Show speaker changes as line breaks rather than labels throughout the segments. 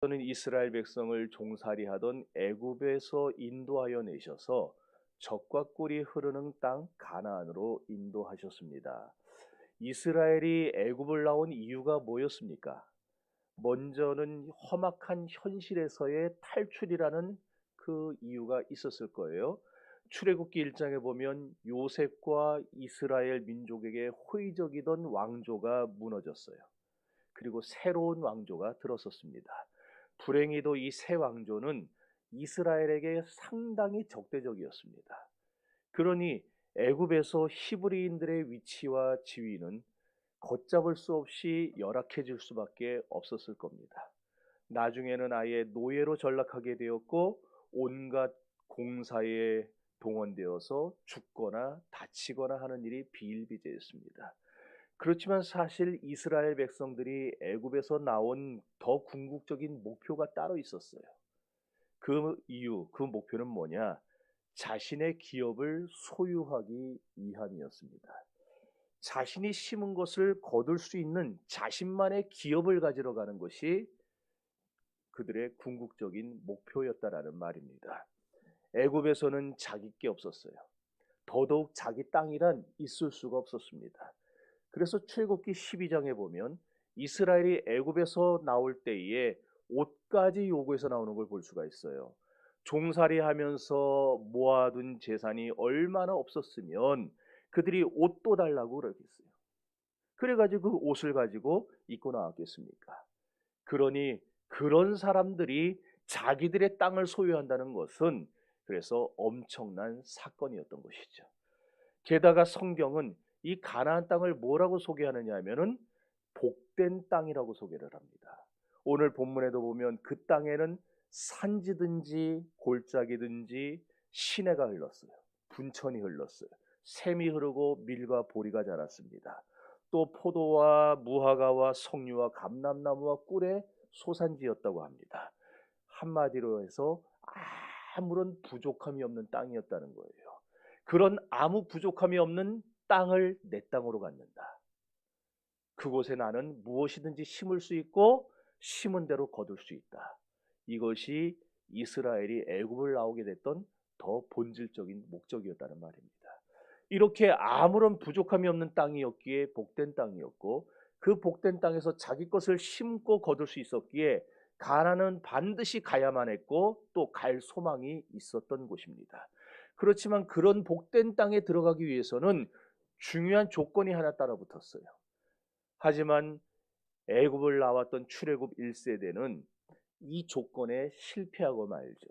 저는 이스라엘 백성을 종살이하던 애굽에서 인도하여 내셔서 젖과 꿀이 흐르는 땅 가나안으로 인도하셨습니다. 이스라엘이 애굽을 나온 이유가 뭐였습니까? 먼저는 험악한 현실에서의 탈출이라는 그 이유가 있었을 거예요. 출애굽기 1장에 보면 요셉과 이스라엘 민족에게 호의적이던 왕조가 무너졌어요. 그리고 새로운 왕조가 들어섰습니다. 불행히도 이 새 왕조는 이스라엘에게 상당히 적대적이었습니다. 그러니 애굽에서 히브리인들의 위치와 지위는 걷잡을 수 없이 열악해질 수밖에 없었을 겁니다. 나중에는 아예 노예로 전락하게 되었고 온갖 공사에 동원되어서 죽거나 다치거나 하는 일이 비일비재했습니다. 그렇지만 사실 이스라엘 백성들이 애굽에서 나온 더 궁극적인 목표가 따로 있었어요. 그 이유, 그 목표는 뭐냐? 자신의 기업을 소유하기 위함이었습니다. 자신이 심은 것을 거둘 수 있는 자신만의 기업을 가지러 가는 것이 그들의 궁극적인 목표였다라는 말입니다. 애굽에서는 자기 게 없었어요. 더더욱 자기 땅이란 있을 수가 없었습니다. 그래서 출애굽기 12장에 보면 이스라엘이 애굽에서 나올 때에 옷까지 요구해서 나오는 걸 볼 수가 있어요. 종살이하면서 모아둔 재산이 얼마나 없었으면 그들이 옷도 달라고 그러겠어요. 그래가지고 그 옷을 가지고 입고 나왔겠습니까? 그러니 그런 사람들이 자기들의 땅을 소유한다는 것은 그래서 엄청난 사건이었던 것이죠. 게다가 성경은 이 가나안 땅을 뭐라고 소개하느냐 하면은 복된 땅이라고 소개를 합니다. 오늘 본문에도 보면 그 땅에는 산지든지 골짜기든지 시내가 흘렀어요. 분천이 흘렀어요. 샘이 흐르고 밀과 보리가 자랐습니다. 또 포도와 무화과와 석류와 감람나무와 꿀의 소산지였다고 합니다. 한마디로 해서 아무런 부족함이 없는 땅이었다는 거예요. 그런 아무 부족함이 없는 땅을 내 땅으로 갖는다. 그곳에 나는 무엇이든지 심을 수 있고 심은 대로 거둘 수 있다. 이것이 이스라엘이 애굽을 나오게 됐던 더 본질적인 목적이었다는 말입니다. 이렇게 아무런 부족함이 없는 땅이었기에 복된 땅이었고 그 복된 땅에서 자기 것을 심고 거둘 수 있었기에 가나안은 반드시 가야만 했고 또 갈 소망이 있었던 곳입니다. 그렇지만 그런 복된 땅에 들어가기 위해서는 중요한 조건이 하나 따라붙었어요. 하지만 애굽을 나왔던 출애굽 1세대는 이 조건에 실패하고 말죠.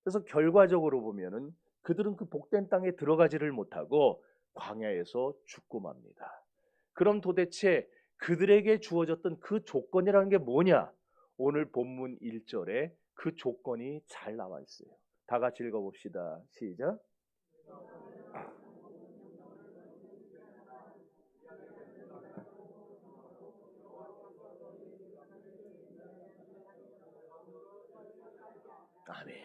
그래서 결과적으로 보면은 그들은 그 복된 땅에 들어가지를 못하고 광야에서 죽고 맙니다. 그럼 도대체 그들에게 주어졌던 그 조건이라는 게 뭐냐? 오늘 본문 1절에 그 조건이 잘 나와 있어요. 다 같이 읽어봅시다. 시작. 아멘.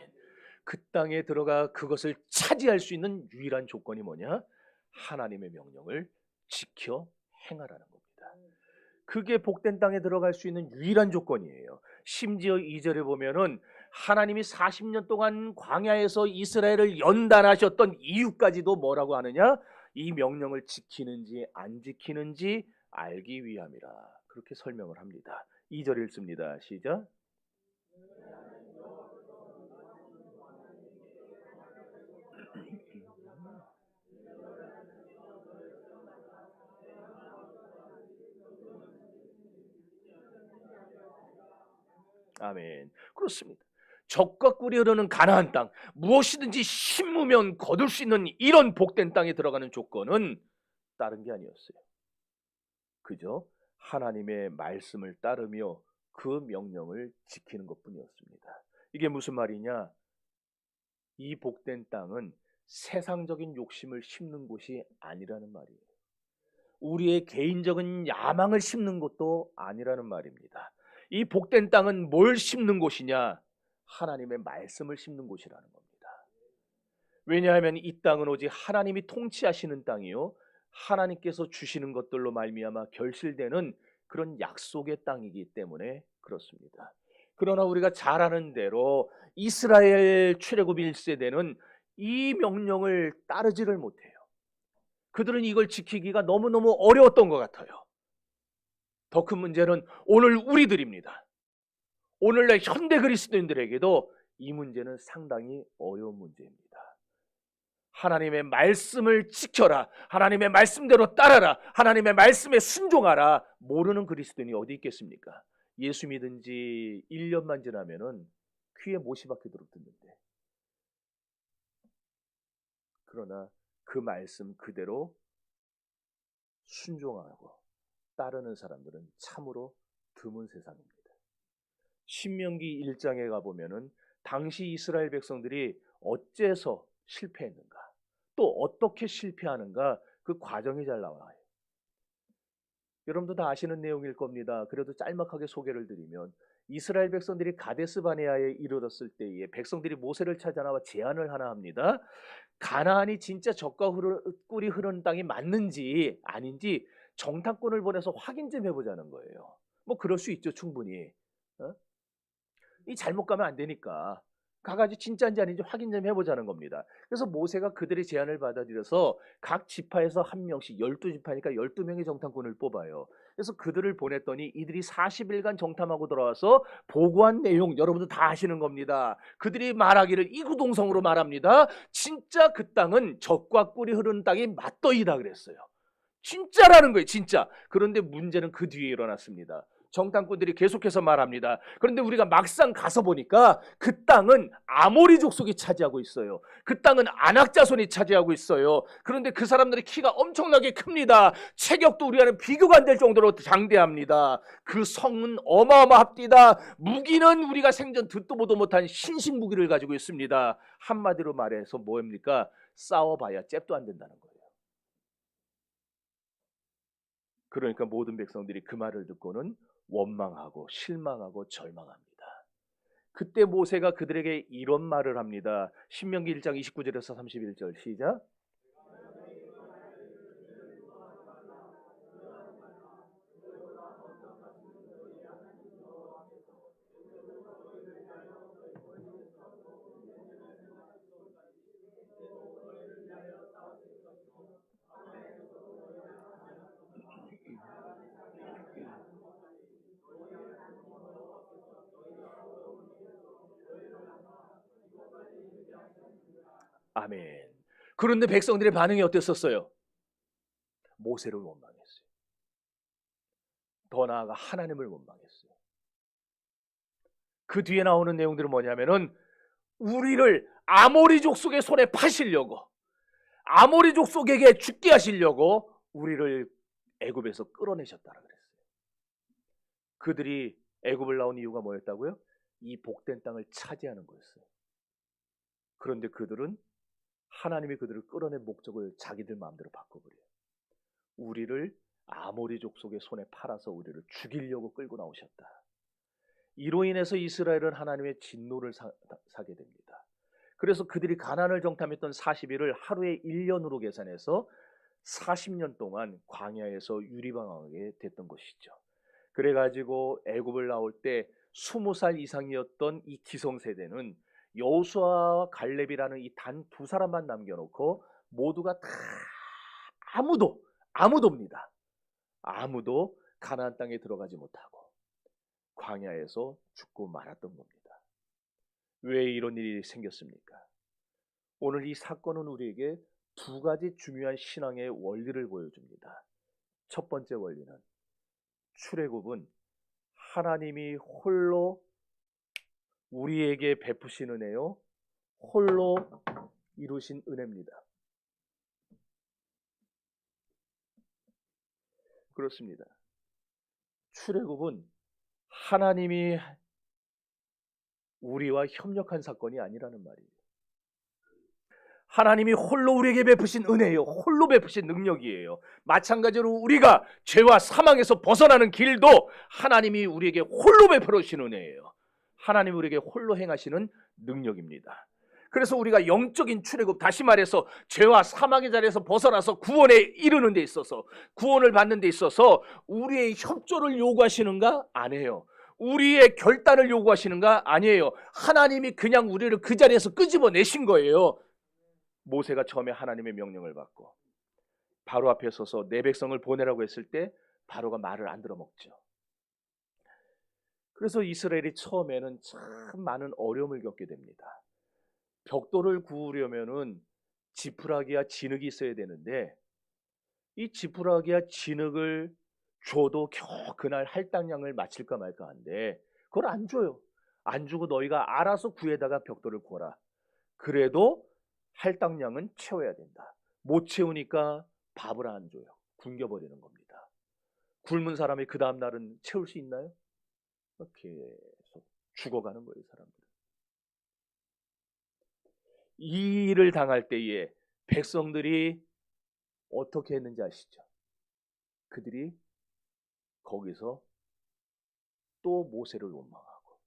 그 땅에 들어가 그것을 차지할 수 있는 유일한 조건이 뭐냐? 하나님의 명령을 지켜 행하라는 겁니다. 그게 복된 땅에 들어갈 수 있는 유일한 조건이에요. 심지어 2절에 보면은 하나님이 40년 동안 광야에서 이스라엘을 연단하셨던 이유까지도 뭐라고 하느냐? 이 명령을 지키는지 안 지키는지 알기 위함이라. 그렇게 설명을 합니다. 2절 읽습니다. 시작. 아멘. 그렇습니다. 적과 꿀이 흐르는 가나안 땅, 무엇이든지 심으면 거둘 수 있는 이런 복된 땅에 들어가는 조건은 다른 게 아니었어요. 그저 하나님의 말씀을 따르며 그 명령을 지키는 것뿐이었습니다. 이게 무슨 말이냐? 이 복된 땅은 세상적인 욕심을 심는 곳이 아니라는 말이에요. 우리의 개인적인 야망을 심는 것도 아니라는 말입니다. 이 복된 땅은 뭘 심는 곳이냐? 하나님의 말씀을 심는 곳이라는 겁니다. 왜냐하면 이 땅은 오직 하나님이 통치하시는 땅이요 하나님께서 주시는 것들로 말미암아 결실되는 그런 약속의 땅이기 때문에 그렇습니다. 그러나 우리가 잘 아는 대로 이스라엘 출애굽 1세대는 이 명령을 따르지를 못해요. 그들은 이걸 지키기가 너무너무 어려웠던 것 같아요. 더 큰 문제는 오늘 우리들입니다. 오늘날 현대 그리스도인들에게도 이 문제는 상당히 어려운 문제입니다. 하나님의 말씀을 지켜라, 하나님의 말씀대로 따라라, 하나님의 말씀에 순종하라, 모르는 그리스도인이 어디 있겠습니까? 예수 믿은 지 1년만 지나면은 귀에 못이 박히도록 듣는데, 그러나 그 말씀 그대로 순종하고 따르는 사람들은 참으로 드문 세상입니다. 신명기 1장에 가보면은 당시 이스라엘 백성들이 어째서 실패했는가, 또 어떻게 실패하는가, 그 과정이 잘 나와요. 여러분도 다 아시는 내용일 겁니다. 그래도 짤막하게 소개를 드리면, 이스라엘 백성들이 가데스 바네아에 이르렀을 때에 백성들이 모세를 찾아나와 제안을 하나 합니다. 가나안이 진짜 젖과 꿀이 흐르는 땅이 맞는지 아닌지 정탐꾼을 보내서 확인 좀 해보자는 거예요. 뭐 그럴 수 있죠, 충분히. 이 잘못 가면 안 되니까 가가지고 진짜인지 아닌지 확인 좀 해보자는 겁니다. 그래서 모세가 그들의 제안을 받아들여서 각 지파에서 한 명씩, 12지파니까 12명의 정탐꾼을 뽑아요. 그래서 그들을 보냈더니 이들이 40일간 정탐하고 돌아와서 보고한 내용 여러분도 다 아시는 겁니다. 그들이 말하기를 이구동성으로 말합니다. 진짜 그 땅은 젖과 꿀이 흐르는 땅이 맞더이다 그랬어요. 진짜라는 거예요, 진짜. 그런데 문제는 그 뒤에 일어났습니다. 정탐꾼들이 계속해서 말합니다. 그런데 우리가 막상 가서 보니까 그 땅은 아모리 족속이 차지하고 있어요. 그 땅은 아낙 자손이 차지하고 있어요. 그런데 그 사람들의 키가 엄청나게 큽니다. 체격도 우리와는 비교가 안 될 정도로 장대합니다. 그 성은 어마어마합니다. 무기는 우리가 생전 듣도 보도 못한 신식 무기를 가지고 있습니다. 한마디로 말해서 뭐입니까? 싸워봐야 잽도 안 된다는 거예요. 그러니까 모든 백성들이 그 말을 듣고는 원망하고 실망하고 절망합니다. 그때 모세가 그들에게 이런 말을 합니다. 신명기 1장 29절에서 31절 시작. 아멘. 그런데 백성들의 반응이 어땠었어요? 모세를 원망했어요. 더 나아가 하나님을 원망했어요. 그 뒤에 나오는 내용들은 뭐냐면은 우리를 아모리 족속의 손에 파시려고, 아모리 족속에게 죽게 하시려고 우리를 애굽에서 끌어내셨다라 그랬어요. 그들이 애굽을 나온 이유가 뭐였다고요? 이 복된 땅을 차지하는 거였어요. 그런데 그들은 하나님이 그들을 끌어낸 목적을 자기들 마음대로 바꿔버려요. 우리를 아모리 족속의 손에 팔아서 우리를 죽이려고 끌고 나오셨다. 이로 인해서 이스라엘은 하나님의 진노를 사게 됩니다. 그래서 그들이 가나안을 정탐했던 40일을 하루에 1년으로 계산해서 40년 동안 광야에서 유리방황하게 됐던 것이죠. 그래가지고 애굽을 나올 때 20살 이상이었던 이 기성세대는 여호수아와 갈렙이라는 이 단 두 사람만 남겨놓고 모두가 다 아무도입니다. 아무도 가나안 땅에 들어가지 못하고 광야에서 죽고 말았던 겁니다. 왜 이런 일이 생겼습니까? 오늘 이 사건은 우리에게 두 가지 중요한 신앙의 원리를 보여줍니다. 첫 번째 원리는 출애굽은 하나님이 홀로 우리에게 베푸신 은혜요, 홀로 이루신 은혜입니다. 그렇습니다. 출애굽은 하나님이 우리와 협력한 사건이 아니라는 말이에요. 하나님이 홀로 우리에게 베푸신 은혜예요. 홀로 베푸신 능력이에요. 마찬가지로 우리가 죄와 사망에서 벗어나는 길도 하나님이 우리에게 홀로 베풀어 주신 은혜예요. 하나님이 우리에게 홀로 행하시는 능력입니다. 그래서 우리가 영적인 출애굽, 다시 말해서 죄와 사망의 자리에서 벗어나서 구원에 이르는 데 있어서, 구원을 받는 데 있어서 우리의 협조를 요구하시는가? 안 해요. 우리의 결단을 요구하시는가? 아니에요. 하나님이 그냥 우리를 그 자리에서 끄집어내신 거예요. 모세가 처음에 하나님의 명령을 받고 바로 앞에 서서 내 백성을 보내라고 했을 때 바로가 말을 안 들어먹죠. 그래서 이스라엘이 처음에는 참 많은 어려움을 겪게 됩니다. 벽돌을 구우려면은 지푸라기와 진흙이 있어야 되는데 이 지푸라기와 진흙을 줘도 겨우 그날 할당량을 마칠까 말까 한데 그걸 안 줘요. 안 주고 너희가 알아서 구에다가 벽돌을 구워라. 그래도 할당량은 채워야 된다. 못 채우니까 밥을 안 줘요. 굶겨버리는 겁니다. 굶은 사람이 그 다음 날은 채울 수 있나요? 계속 죽어가는 거예요, 사람들. 이 일을 당할 때에 백성들이 어떻게 했는지 아시죠? 그들이 거기서 또 모세를 원망하고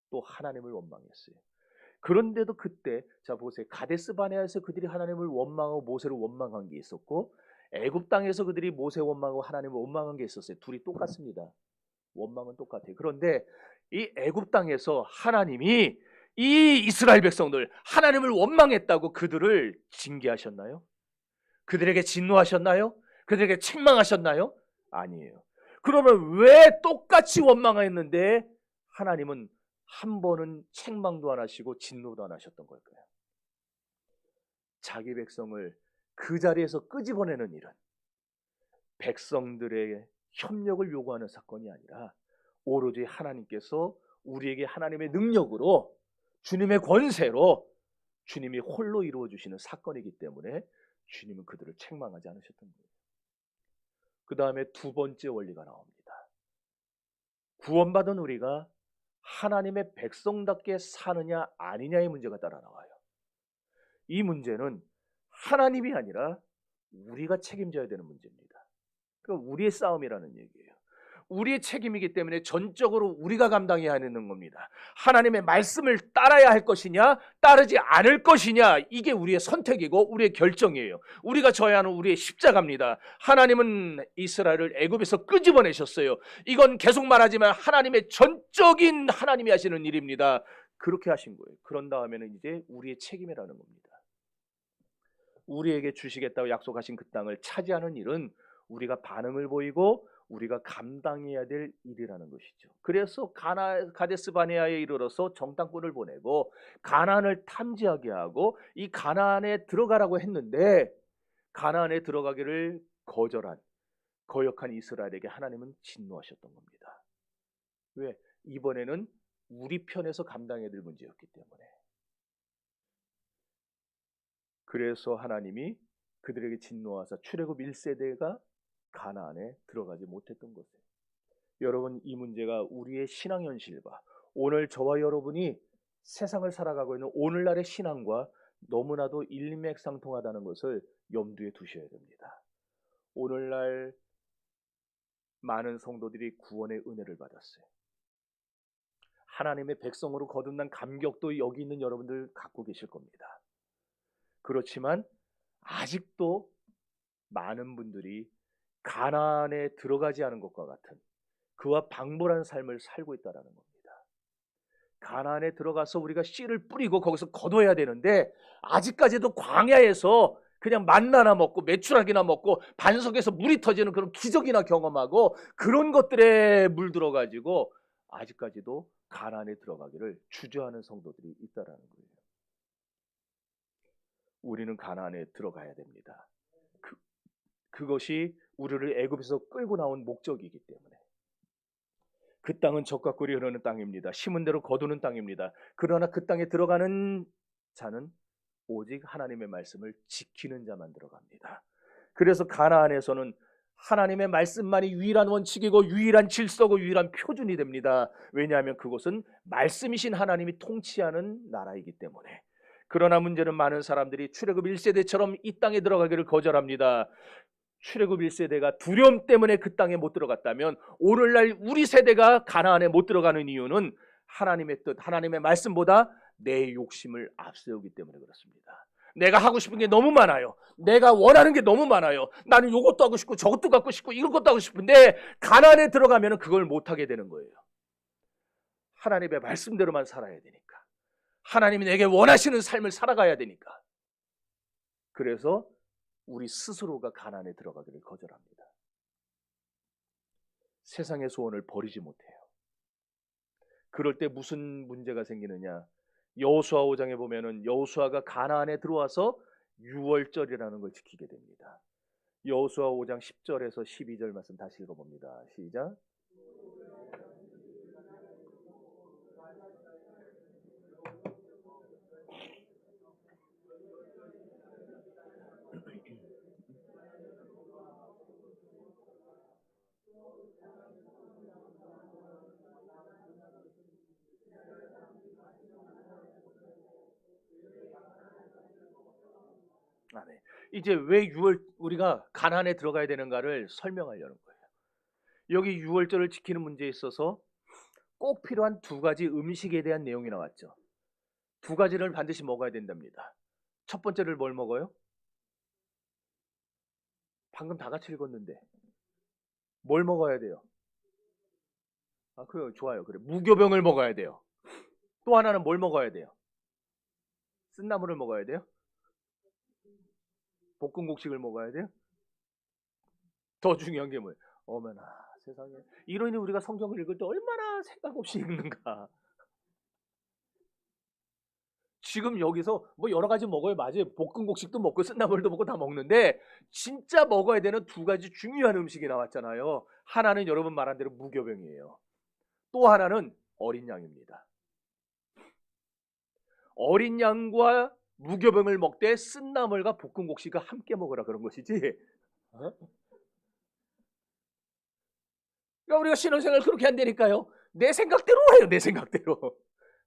또 하나님을 원망했어요. 그런데도 그때 자 보세요. 가데스 바네아에서 그들이 하나님을 원망하고 모세를 원망한 게 있었고 애굽 땅에서 그들이 모세 원망하고 하나님을 원망한 게 있었어요. 둘이 똑같습니다. 원망은 똑같아요. 그런데 이 애굽 땅에서 하나님이 이 이스라엘 백성들 하나님을 원망했다고 그들을 징계하셨나요? 그들에게 진노하셨나요? 그들에게 책망하셨나요? 아니에요. 그러면 왜 똑같이 원망했는데 하나님은 한 번은 책망도 안 하시고 진노도 안 하셨던 걸까요? 자기 백성을 그 자리에서 끄집어내는 일은 백성들의 협력을 요구하는 사건이 아니라 오로지 하나님께서 우리에게 하나님의 능력으로 주님의 권세로 주님이 홀로 이루어 주시는 사건이기 때문에 주님은 그들을 책망하지 않으셨던 거예요. 그 다음에 두 번째 원리가 나옵니다. 구원받은 우리가 하나님의 백성답게 사느냐 아니냐의 문제가 따라 나와요. 이 문제는 하나님이 아니라 우리가 책임져야 되는 문제입니다. 그러니까 우리의 싸움이라는 얘기예요. 우리의 책임이기 때문에 전적으로 우리가 감당해야 하는 겁니다. 하나님의 말씀을 따라야 할 것이냐 따르지 않을 것이냐 이게 우리의 선택이고 우리의 결정이에요. 우리가 져야 하는 우리의 십자가입니다. 하나님은 이스라엘을 애굽에서 끄집어내셨어요. 이건 계속 말하지만 하나님의 전적인 하나님이 하시는 일입니다. 그렇게 하신 거예요. 그런 다음에는 이제 우리의 책임이라는 겁니다. 우리에게 주시겠다고 약속하신 그 땅을 차지하는 일은 우리가 반응을 보이고 우리가 감당해야 될 일이라는 것이죠. 그래서 가데스 바네아에 이르러서 정탐꾼을 보내고 가나안을 탐지하게 하고 이 가나안에 들어가라고 했는데 가나안에 들어가기를 거절한 거역한 이스라엘에게 하나님은 진노하셨던 겁니다. 왜? 이번에는 우리 편에서 감당해야 될 문제였기 때문에. 그래서 하나님이 그들에게 진노하사 출애굽 1세대가 가나안에 들어가지 못했던 것이에요. 여러분, 이 문제가 우리의 신앙 현실과 오늘 저와 여러분이 세상을 살아가고 있는 오늘날의 신앙과 너무나도 일맥상통하다는 것을 염두에 두셔야 됩니다. 오늘날 많은 성도들이 구원의 은혜를 받았어요. 하나님의 백성으로 거듭난 감격도 여기 있는 여러분들 갖고 계실 겁니다. 그렇지만 아직도 많은 분들이 가나안에 들어가지 않은 것과 같은 그와 방불한 삶을 살고 있다는 겁니다. 가나안에 들어가서 우리가 씨를 뿌리고 거기서 거둬야 되는데 아직까지도 광야에서 그냥 만나나 먹고 메추라기나 먹고 반석에서 물이 터지는 그런 기적이나 경험하고 그런 것들에 물들어가지고 아직까지도 가나안에 들어가기를 주저하는 성도들이 있다는 거예요. 우리는 가나안에 들어가야 됩니다. 그것이 우리를 애굽에서 끌고 나온 목적이기 때문에. 그 땅은 젖과 꿀이 흐르는 땅입니다. 심은 대로 거두는 땅입니다. 그러나 그 땅에 들어가는 자는 오직 하나님의 말씀을 지키는 자만 들어갑니다. 그래서 가나안에서는 하나님의 말씀만이 유일한 원칙이고 유일한 질서고 유일한 표준이 됩니다. 왜냐하면 그곳은 말씀이신 하나님이 통치하는 나라이기 때문에. 그러나 문제는 많은 사람들이 출애굽 1세대처럼 이 땅에 들어가기를 거절합니다. 출애굽 1세대가 두려움 때문에 그 땅에 못 들어갔다면 오늘날 우리 세대가 가나안에 못 들어가는 이유는 하나님의 뜻, 하나님의 말씀보다 내 욕심을 앞세우기 때문에 그렇습니다. 내가 하고 싶은 게 너무 많아요. 내가 원하는 게 너무 많아요. 나는 이것도 하고 싶고 저것도 갖고 싶고 이것도 하고 싶은데 가나안에 들어가면 그걸 못하게 되는 거예요. 하나님의 말씀대로만 살아야 되니까. 하나님이 내게 원하시는 삶을 살아가야 되니까. 그래서 우리 스스로가 가난에 들어가기를 거절합니다. 세상의 소원을 버리지 못해요. 그럴 때 무슨 문제가 생기느냐? 여호수아 5장에 보면은 여호수아가 가나안에 들어와서 유월절이라는 걸 지키게 됩니다. 여호수아 5장 10절에서 12절 말씀 다시 읽어봅니다. 시작. 아멘. 이제 왜 우리가 가나안에 들어가야 되는가를 설명하려는 거예요. 여기 유월절을 지키는 문제에 있어서 꼭 필요한 두 가지 음식에 대한 내용이 나왔죠. 두 가지를 반드시 먹어야 된답니다. 첫 번째를 뭘 먹어요? 방금 다 같이 읽었는데 뭘 먹어야 돼요? 아, 그래요. 좋아요. 그래. 무교병을 먹어야 돼요. 또 하나는 뭘 먹어야 돼요? 쓴나물을 먹어야 돼요? 볶음국식을 먹어야 돼요? 더 중요한 게 뭐예요? 어머나 세상에. 이러니 우리가 성경을 읽을 때 얼마나 생각 없이 읽는가. 지금 여기서 뭐 여러 가지 먹어요. 맞아요. 볶음국식도 먹고 쓴나물도 먹고 다 먹는데 진짜 먹어야 되는 두 가지 중요한 음식이 나왔잖아요. 하나는 여러분 말한 대로 무교병이에요. 또 하나는 어린 양입니다. 어린 양과 무교병을 먹되 쓴나물과 볶음국식과 함께 먹으라 그런 것이지. 어? 그러니까 우리가 신앙생활 그렇게 안 되니까요. 내 생각대로 해요. 내 생각대로.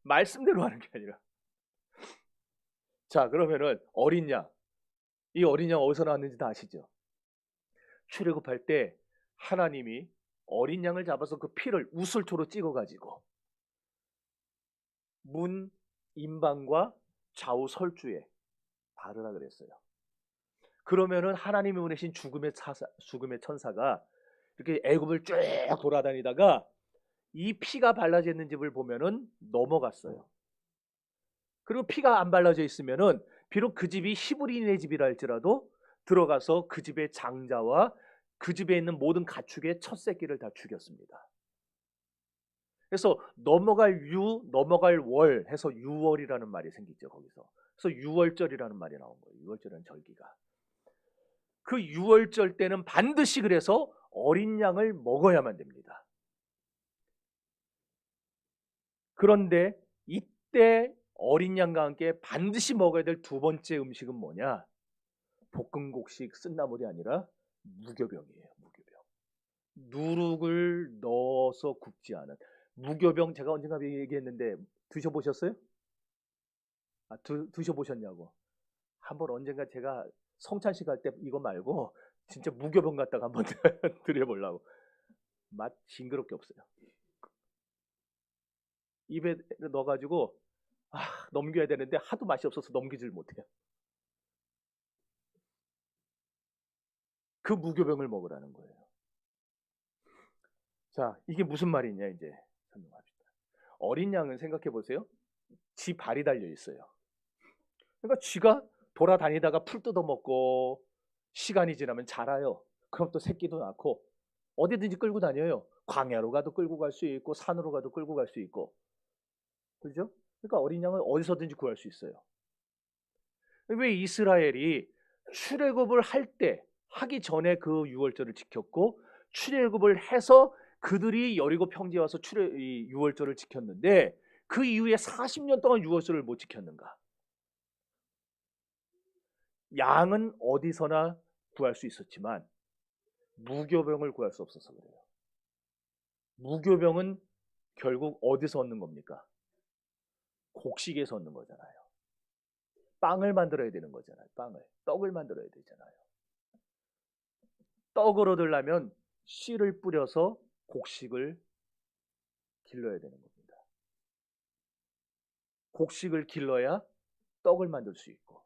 말씀대로 하는 게 아니라. 자, 그러면은 어린 양. 이 어린 양 어디서 나왔는지 다 아시죠? 출애굽할 때 하나님이 어린 양을 잡아서 그 피를 우슬초로 찍어가지고 문 임방과 좌우 설주에 바르라 그랬어요. 그러면은 하나님이 보내신 죽음의 천사가 이렇게 애굽을 쭉 돌아다니다가 이 피가 발라져 있는 집을 보면은 넘어갔어요. 그리고 피가 안 발라져 있으면은 비록 그 집이 히브리인의 집이라 할지라도 들어가서 그 집의 장자와 그 집에 있는 모든 가축의 첫 새끼를 다 죽였습니다. 그래서 넘어갈 월 해서 유월이라는 말이 생기죠, 거기서. 그래서 유월절이라는 말이 나온 거예요. 유월절이라는 절기가. 그 유월절 때는 반드시 그래서 어린 양을 먹어야만 됩니다. 그런데 이때 어린 양과 함께 반드시 먹어야 될 두 번째 음식은 뭐냐? 볶음국식 쓴나물이 아니라 무교병이에요. 무교병. 누룩을 넣어서 굽지 않은 무교병. 제가 언젠가 얘기했는데 드셔보셨어요? 아, 드셔보셨냐고. 한번 언젠가 제가 성찬식 할 때 이거 말고 진짜 무교병 갖다가 한번 드려보려고. 맛 징그럽게 없어요. 입에 넣어가지고 넘겨야 되는데 하도 맛이 없어서 넘기질 못해요. 그 무교병을 먹으라는 거예요. 자, 이게 무슨 말이냐 이제 설명합시다. 어린 양은 생각해 보세요. 지 발이 달려 있어요. 그러니까 쥐가 돌아다니다가 풀 뜯어먹고 시간이 지나면 자라요. 그럼 또 새끼도 낳고 어디든지 끌고 다녀요. 광야로 가도 끌고 갈 수 있고 산으로 가도 끌고 갈 수 있고. 그렇죠? 그러니까 어린 양은 어디서든지 구할 수 있어요. 왜 이스라엘이 출애굽을 하기 전에 그 유월절을 지켰고 출애굽을 해서 그들이 여리고 평지에 와서 유월절을 지켰는데 그 이후에 40년 동안 유월절을 못 지켰는가? 양은 어디서나 구할 수 있었지만 무교병을 구할 수 없어서 그래요. 무교병은 결국 어디서 얻는 겁니까? 곡식에서 얻는 거잖아요. 빵을 만들어야 되는 거잖아요. 떡을 만들어야 되잖아요. 떡을 얻으려면 씨를 뿌려서 곡식을 길러야 되는 겁니다. 곡식을 길러야 떡을 만들 수 있고.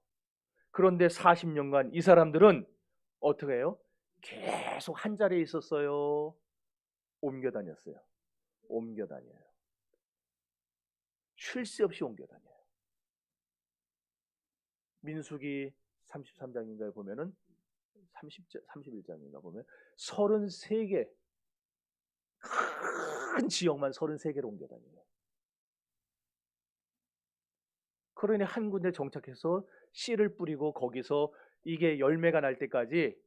그런데 40년간 이 사람들은 어떻게 해요? 계속 한 자리에 있었어요. 옮겨 다녔어요. 옮겨 다녀요. 쉴 새 없이 옮겨 다녀요. 민수기 33장인가에 보면은 31장인가 보면 33개 큰 지역만 33개로 옮겨 다녀요. 그러니 한 군데 정착해서 씨를 뿌리고 거기서 이게 열매가 날 때까지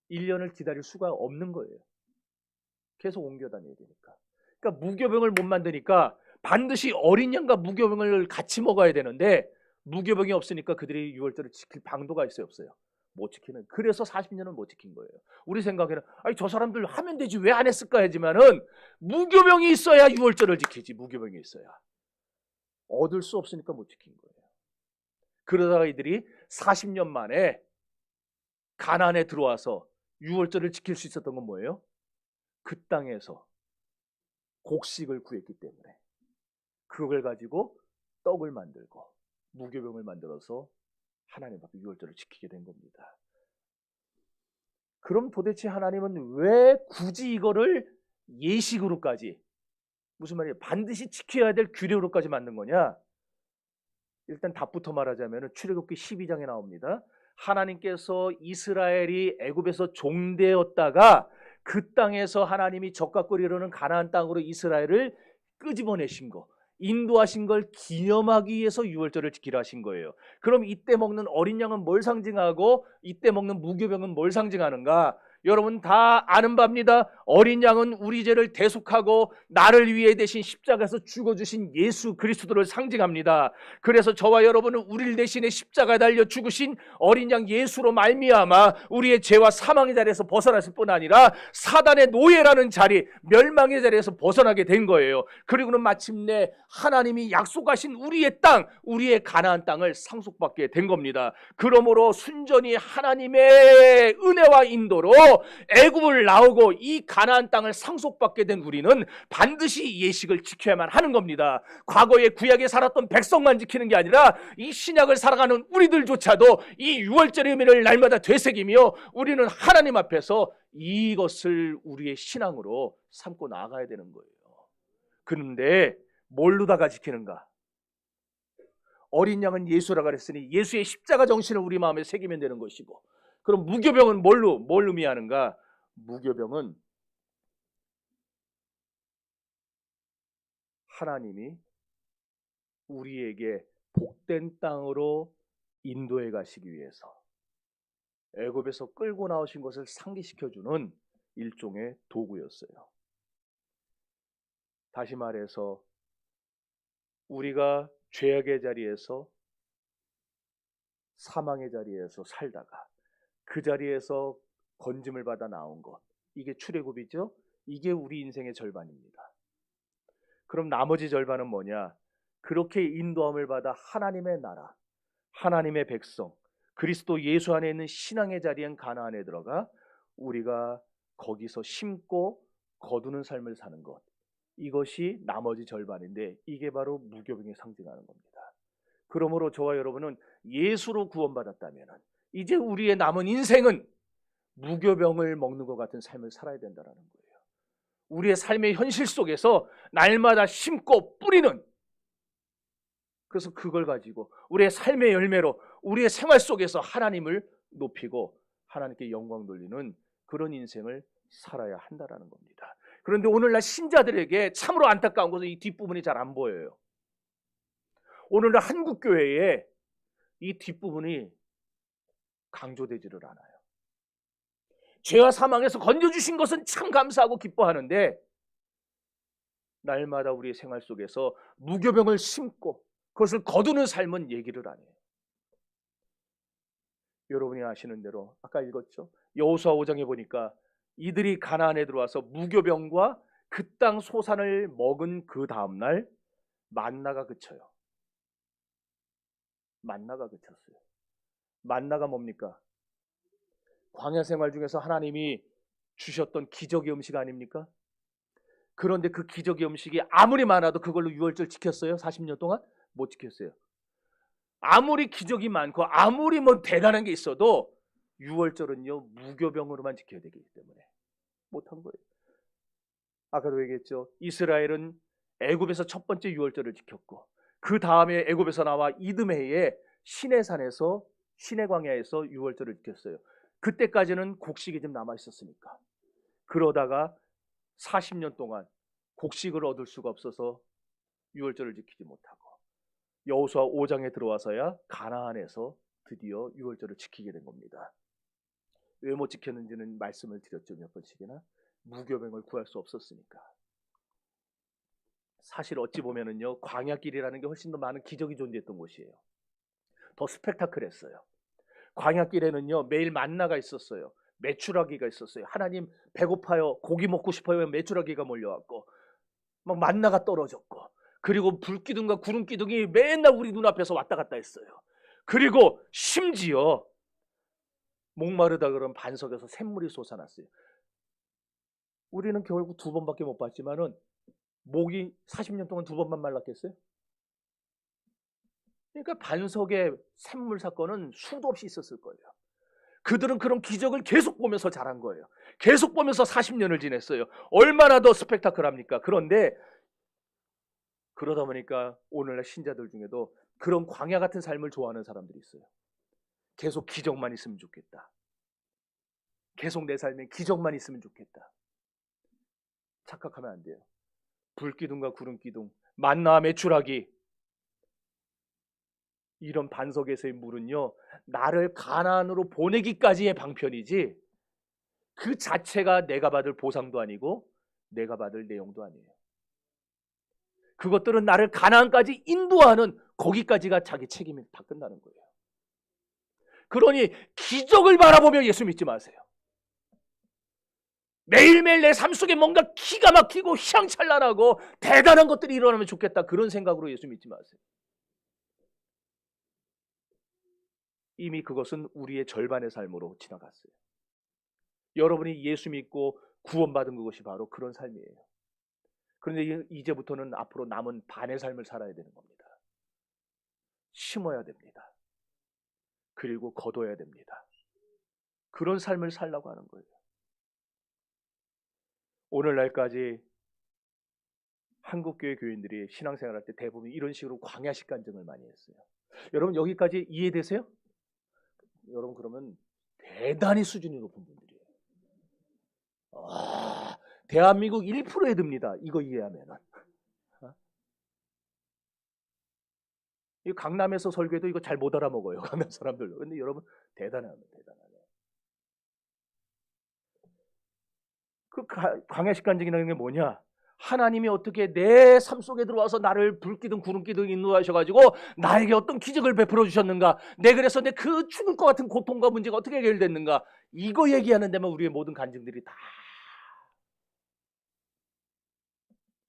1년을 기다릴 수가 없는 거예요. 계속 옮겨 다녀야 되니까. 그러니까 무교병을 못 만드니까 반드시 어린 양과 무교병을 같이 먹어야 되는데 무교병이 없으니까 그들이 유월절을 지킬 방도가 있어요, 없어요? 못 지키는. 그래서 40년은 못 지킨 거예요. 우리 생각에는 아니 저 사람들 하면 되지 왜 안 했을까 하지만은 무교병이 있어야 유월절을 지키지. 무교병이 있어야. 얻을 수 없으니까 못 지킨 거예요. 그러다가 이들이 40년 만에 가나안에 들어와서 유월절을 지킬 수 있었던 건 뭐예요? 그 땅에서 곡식을 구했기 때문에 그걸 가지고 떡을 만들고 무교병을 만들어서 하나님 앞에 유월절을 지키게 된 겁니다. 그럼 도대체 하나님은 왜 굳이 이거를 예식으로까지, 무슨 말이에요? 반드시 지켜야 될 규례로까지 만든 거냐? 일단 답부터 말하자면 출애굽기 12장에 나옵니다. 하나님께서 이스라엘이 애굽에서 종되었다가 그 땅에서 하나님이 젖과 꿀이 흐르는 가나안 땅으로 이스라엘을 끄집어내신 거, 인도하신 걸 기념하기 위해서 유월절을 지키라 하신 거예요. 그럼 이때 먹는 어린 양은 뭘 상징하고 이때 먹는 무교병은 뭘 상징하는가? 여러분 다 아는 바입니다. 어린 양은 우리 죄를 대속하고 나를 위해 대신 십자가에서 죽어주신 예수 그리스도를 상징합니다. 그래서 저와 여러분은 우리를 대신에 십자가에 달려 죽으신 어린 양 예수로 말미암아 우리의 죄와 사망의 자리에서 벗어났을 뿐 아니라 사단의 노예라는 자리, 멸망의 자리에서 벗어나게 된 거예요. 그리고는 마침내 하나님이 약속하신 우리의 땅, 우리의 가나안 땅을 상속받게 된 겁니다. 그러므로 순전히 하나님의 은혜와 인도로 애굽을 나오고 이 가나안 땅을 상속받게 된 우리는 반드시 예식을 지켜야만 하는 겁니다. 과거에 구약에 살았던 백성만 지키는 게 아니라 이 신약을 살아가는 우리들조차도 이 유월절의 의미를 날마다 되새기며 우리는 하나님 앞에서 이것을 우리의 신앙으로 삼고 나아가야 되는 거예요. 그런데 뭘로다가 지키는가? 어린 양은 예수라 그랬으니 예수의 십자가 정신을 우리 마음에 새기면 되는 것이고, 그럼 무교병은 뭘 의미하는가? 무교병은 하나님이 우리에게 복된 땅으로 인도해 가시기 위해서 애굽에서 끌고 나오신 것을 상기시켜주는 일종의 도구였어요. 다시 말해서 우리가 죄악의 자리에서, 사망의 자리에서 살다가 그 자리에서 건짐을 받아 나온 것, 이게 출애굽이죠. 이게 우리 인생의 절반입니다. 그럼 나머지 절반은 뭐냐? 그렇게 인도함을 받아 하나님의 나라, 하나님의 백성, 그리스도 예수 안에 있는 신앙의 자리인 가나안에 들어가 우리가 거기서 심고 거두는 삶을 사는 것, 이것이 나머지 절반인데 이게 바로 무교병이 상징하는 겁니다. 그러므로 저와 여러분은 예수로 구원받았다면 이제 우리의 남은 인생은 무교병을 먹는 것 같은 삶을 살아야 된다는 거예요. 우리의 삶의 현실 속에서 날마다 심고 뿌리는, 그래서 그걸 가지고 우리의 삶의 열매로 우리의 생활 속에서 하나님을 높이고 하나님께 영광 돌리는 그런 인생을 살아야 한다는 겁니다. 그런데 오늘날 신자들에게 참으로 안타까운 것은 이 뒷부분이 잘 안 보여요. 오늘날 한국교회에 이 뒷부분이 강조되지를 않아요. 죄와 사망에서 건져주신 것은 참 감사하고 기뻐하는데 날마다 우리의 생활 속에서 무교병을 심고 그것을 거두는 삶은 얘기를 안 해요. 여러분이 아시는 대로 아까 읽었죠. 여호수아 5장에 보니까 이들이 가나안에 들어와서 무교병과 그 땅 소산을 먹은 그 다음날 만나가 그쳐요. 만나가 그쳤어요. 만나가 뭡니까? 광야 생활 중에서 하나님이 주셨던 기적의 음식 아닙니까? 그런데 그 기적의 음식이 아무리 많아도 그걸로 유월절 지켰어요? 40년 동안? 못 지켰어요. 아무리 기적이 많고 아무리 뭐 대단한 게 있어도 유월절은요 무교병으로만 지켜야 되기 때문에 못한 거예요. 아까도 얘기했죠. 이스라엘은 애굽에서 첫 번째 유월절을 지켰고 그 다음에 애굽에서 나와 이듬해에 시내산에서 시내 광야에서 유월절을 지켰어요. 그때까지는 곡식이 좀 남아 있었으니까. 그러다가 40년 동안 곡식을 얻을 수가 없어서 유월절을 지키지 못하고 여호수아 5장에 들어와서야 가나안에서 드디어 유월절을 지키게 된 겁니다. 왜 못 지켰는지는 말씀을 드렸죠, 몇 번씩이나. 무교병을 구할 수 없었으니까. 사실 어찌 보면은요, 광야길이라는 게 훨씬 더 많은 기적이 존재했던 곳이에요. 더 스펙타클했어요. 광야길에는요, 매일 만나가 있었어요. 메추라기가 있었어요. 하나님 배고파요, 고기 먹고 싶어요. 메추라기가 몰려왔고 막 만나가 떨어졌고, 그리고 불기둥과 구름기둥이 맨날 우리 눈앞에서 왔다 갔다 했어요. 그리고 심지어 목마르다 그런 반석에서 샘물이 솟아났어요. 우리는 결국 2번밖에 못 봤지만은 목이 40년 동안 2번만 말랐겠어요? 그러니까 반석의 샘물 사건은 수도 없이 있었을 거예요. 그들은 그런 기적을 계속 보면서 자란 거예요. 계속 보면서 40년을 지냈어요. 얼마나 더 스펙타클합니까? 그런데 그러다 보니까 오늘날 신자들 중에도 그런 광야 같은 삶을 좋아하는 사람들이 있어요. 계속 기적만 있으면 좋겠다. 계속 내 삶에 기적만 있으면 좋겠다. 착각하면 안 돼요. 불기둥과 구름기둥, 만나와 메추라기, 이런 반석에서의 물은요, 나를 가나안으로 보내기까지의 방편이지 그 자체가 내가 받을 보상도 아니고 내가 받을 내용도 아니에요. 그것들은 나를 가나안까지 인도하는, 거기까지가 자기 책임이 다 끝나는 거예요. 그러니 기적을 바라보며 예수 믿지 마세요. 매일매일 내 삶 속에 뭔가 기가 막히고 휘황찬란하고 대단한 것들이 일어나면 좋겠다, 그런 생각으로 예수 믿지 마세요. 이미 그것은 우리의 절반의 삶으로 지나갔어요. 여러분이 예수 믿고 구원받은 그것이 바로 그런 삶이에요. 그런데 이제부터는 앞으로 남은 반의 삶을 살아야 되는 겁니다. 심어야 됩니다. 그리고 거둬야 됩니다. 그런 삶을 살라고 하는 거예요. 오늘날까지 한국교회 교인들이 신앙생활할 때 대부분 이런 식으로 광야식 간증을 많이 했어요. 여러분 여기까지 이해되세요? 여러분 그러면 대단히 수준이 높은 분들이에요. 대한민국 1%에 듭니다. 이거 이해하면은. 이 강남에서 설교해도 이거 잘 못 알아먹어요. 강남 사람들도. 근데 여러분 대단합니다. 대단하네. 그 광야식 간증이라는 게 뭐냐? 하나님이 어떻게 내 삶 속에 들어와서 나를 불기둥 구름기둥 인도하셔가지고 나에게 어떤 기적을 베풀어 주셨는가? 내 그래서 내 그 죽을 것 같은 고통과 문제가 어떻게 해결됐는가? 이거 얘기하는 데만 우리의 모든 간증들이 다.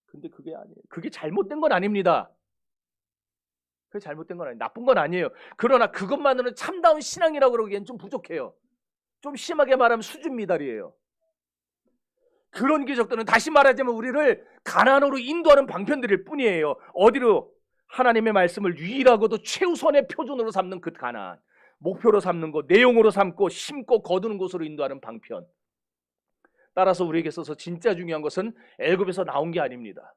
근데 그게 아니에요. 그게 잘못된 건 아닙니다. 그게 잘못된 건 아니에요. 나쁜 건 아니에요. 그러나 그것만으로는 참다운 신앙이라고 그러기엔 좀 부족해요. 좀 심하게 말하면 수준 미달이에요. 그런 기적들은 다시 말하자면 우리를 가나안으로 인도하는 방편들일 뿐이에요. 어디로? 하나님의 말씀을 유일하고도 최우선의 표준으로 삼는 그 가나안, 목표로 삼는 것, 내용으로 삼고 심고 거두는 곳으로 인도하는 방편. 따라서 우리에게 있어서 진짜 중요한 것은 애굽에서 나온 게 아닙니다.